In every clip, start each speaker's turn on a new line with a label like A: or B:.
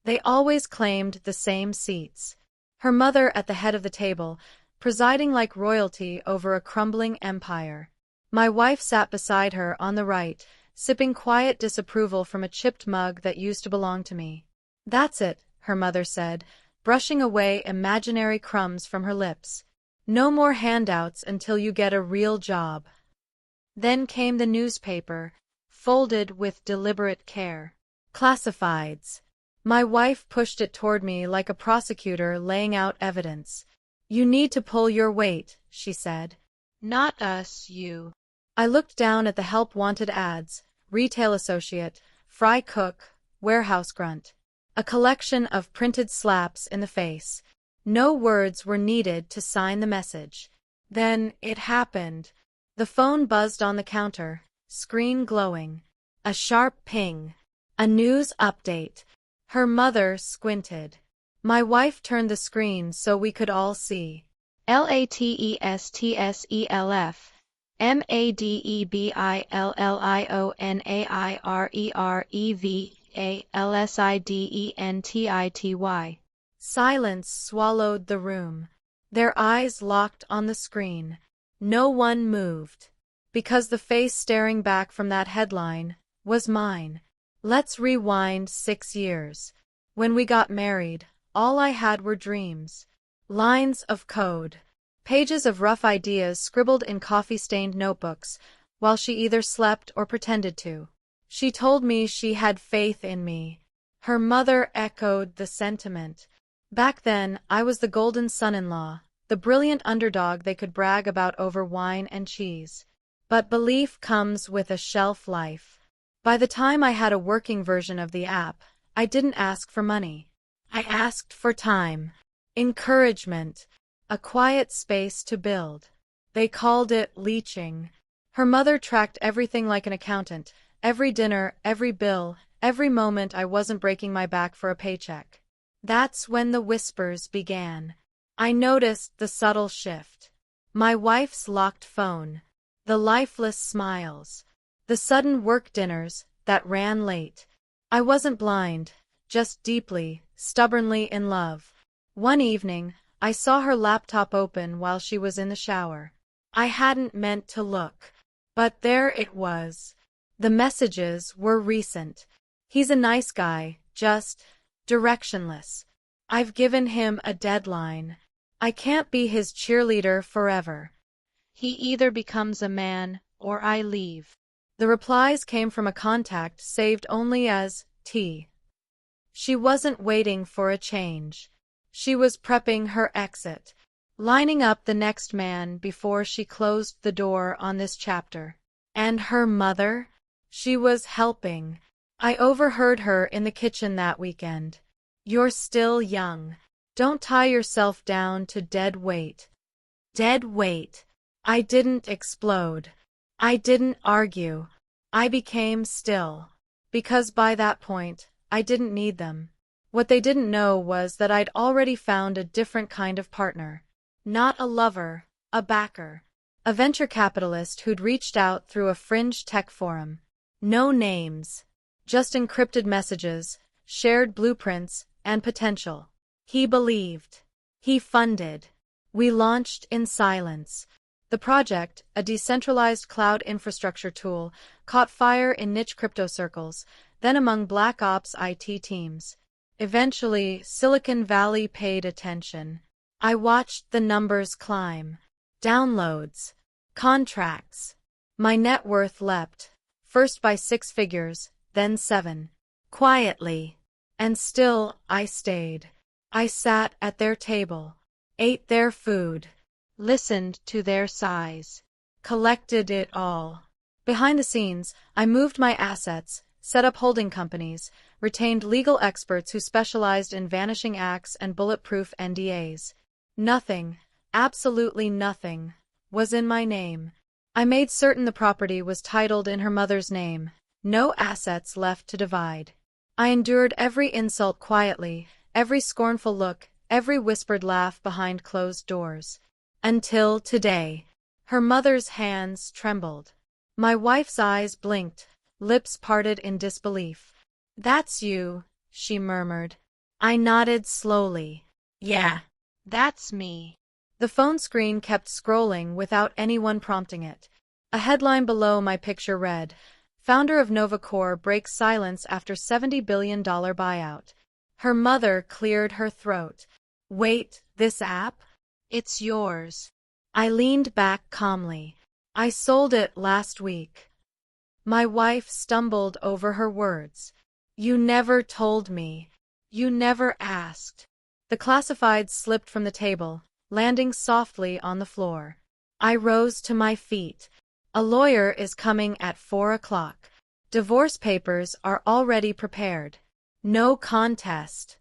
A: They always claimed the same seats. Her mother at the head of the table, presiding like royalty over a crumbling empire. My wife sat beside her on the right, sipping quiet disapproval from a chipped mug that used to belong to me. "That's it," her mother said, brushing away imaginary crumbs from her lips. "No more handouts until you get a real job." Then came the newspaper, folded with deliberate care. Classifieds. My wife pushed it toward me like a prosecutor laying out evidence. "You need to pull your weight," she said.
B: Not us, you.
A: I looked down at the help wanted ads: retail associate, fry cook, warehouse grunt. A collection of printed slaps in the face. No words were needed to sign the message. Then it happened. The phone buzzed on the counter, screen glowing. A sharp ping. A news update. Her mother squinted. My wife turned the screen so we could all see.
B: LATESTSELF MADEBILLIONAIREVALSIDENTITY.
A: Silence swallowed the room. Their eyes locked on the screen. No one moved. Because the face staring back from that headline was mine. Let's rewind 6 years. When we got married, all I had were dreams. Lines of code. Pages of rough ideas scribbled in coffee-stained notebooks, while she either slept or pretended to. She told me she had faith in me. Her mother echoed the sentiment. Back then, I was the golden son-in-law, the brilliant underdog they could brag about over wine and cheese. But belief comes with a shelf life. By the time I had a working version of the app, I didn't ask for money. I asked for time, encouragement, a quiet space to build. They called it leeching. Her mother tracked everything like an accountant, every dinner, every bill, every moment I wasn't breaking my back for a paycheck. That's when the whispers began. I noticed the subtle shift. My wife's locked phone, the lifeless smiles, the sudden work dinners that ran late. I wasn't blind, just deeply, stubbornly in love. One evening, I saw her laptop open while she was in the shower. I hadn't meant to look, but there it was. The messages were recent. "He's a nice guy, just directionless. I've given him a deadline. I can't be his cheerleader forever.
B: He either becomes a man or I leave."
A: The replies came from a contact saved only as T. She wasn't waiting for a change. She was prepping her exit, lining up the next man before she closed the door on this chapter. And her mother? She was helping. I overheard her in the kitchen that weekend. "You're still young. Don't tie yourself down to dead weight." Dead weight. I didn't explode. I didn't argue. I became still. Because by that point, I didn't need them. What they didn't know was that I'd already found a different kind of partner. Not a lover, a backer. A venture capitalist who'd reached out through a fringe tech forum. No names. Just encrypted messages, shared blueprints, and potential. He believed. He funded. We launched in silence. The project, a decentralized cloud infrastructure tool, caught fire in niche crypto circles, then among Black Ops IT teams. Eventually, Silicon Valley paid attention. I watched the numbers climb. Downloads. Contracts. My net worth leapt, first by 6 figures, then 7. Quietly. And still, I stayed. I sat at their table, ate their food,
B: Listened to their sighs.
A: collected it all. Behind the scenes, I moved my assets, set up holding companies, retained legal experts who specialized in vanishing acts and bulletproof NDAs. Nothing, absolutely nothing, was in my name. I made certain the property was titled in her mother's name, no assets left to divide. I endured every insult quietly, every scornful look, every whispered laugh behind closed doors. Until today. Her mother's hands trembled. My wife's eyes blinked, lips parted in disbelief. "That's you," she murmured. I nodded slowly. Yeah.
B: That's me.
A: The phone screen kept scrolling without anyone prompting it. A headline below my picture read, Founder of Novacore breaks silence after $70 billion buyout. Her mother cleared her throat. Wait, this app?
B: It's yours.
A: I leaned back calmly. I sold it last week. My wife stumbled over her words. You never told me. You never asked. The classifieds slipped from the table, landing softly on the floor. I rose to my feet. A lawyer is coming at 4 o'clock. Divorce papers are already prepared. No contest.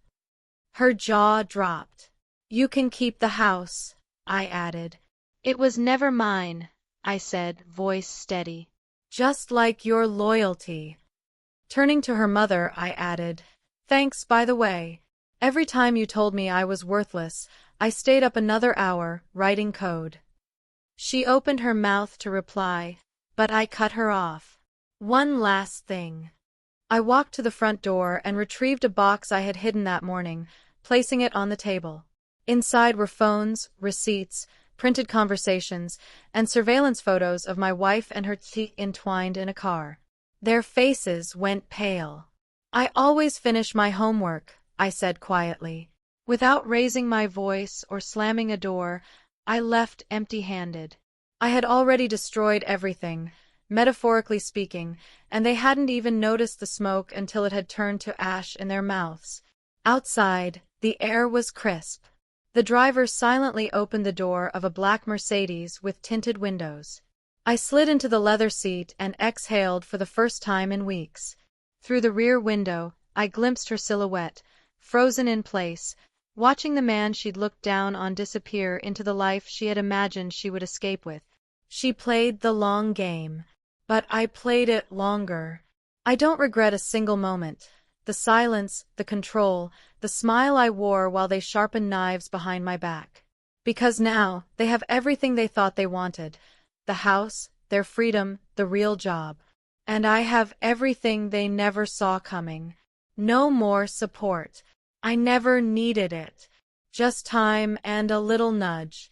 A: Her jaw dropped. You can keep the house, I added.
B: It was never mine, I said, voice steady.
A: Just like your loyalty. Turning to her mother, I added, Thanks, by the way. Every time you told me I was worthless, I stayed up another hour, writing code. She opened her mouth to reply, but I cut her off. One last thing. I walked to the front door and retrieved a box I had hidden that morning, placing it on the table. Inside were phones, receipts, printed conversations, and surveillance photos of my wife and her teeth entwined in a car. Their faces went pale. I always finish my homework, I said quietly.
B: Without raising my voice or slamming a door, I left empty-handed.
A: I had already destroyed everything, metaphorically speaking, and they hadn't even noticed the smoke until it had turned to ash in their mouths. Outside, the air was crisp. The driver silently opened the door of a black Mercedes with tinted windows. I slid into the leather seat and exhaled for the first time in weeks. Through the rear window, I glimpsed her silhouette, frozen in place, watching the man she'd looked down on disappear into the life she had imagined she would escape with. She played the long game, but I played it longer. I don't regret a single moment. The silence, the control, the smile I wore while they sharpened knives behind my back. Because now, they have everything they thought they wanted. The house, their freedom, the real job. And I have everything they never saw coming. No more support. I never needed it. Just time and a little nudge.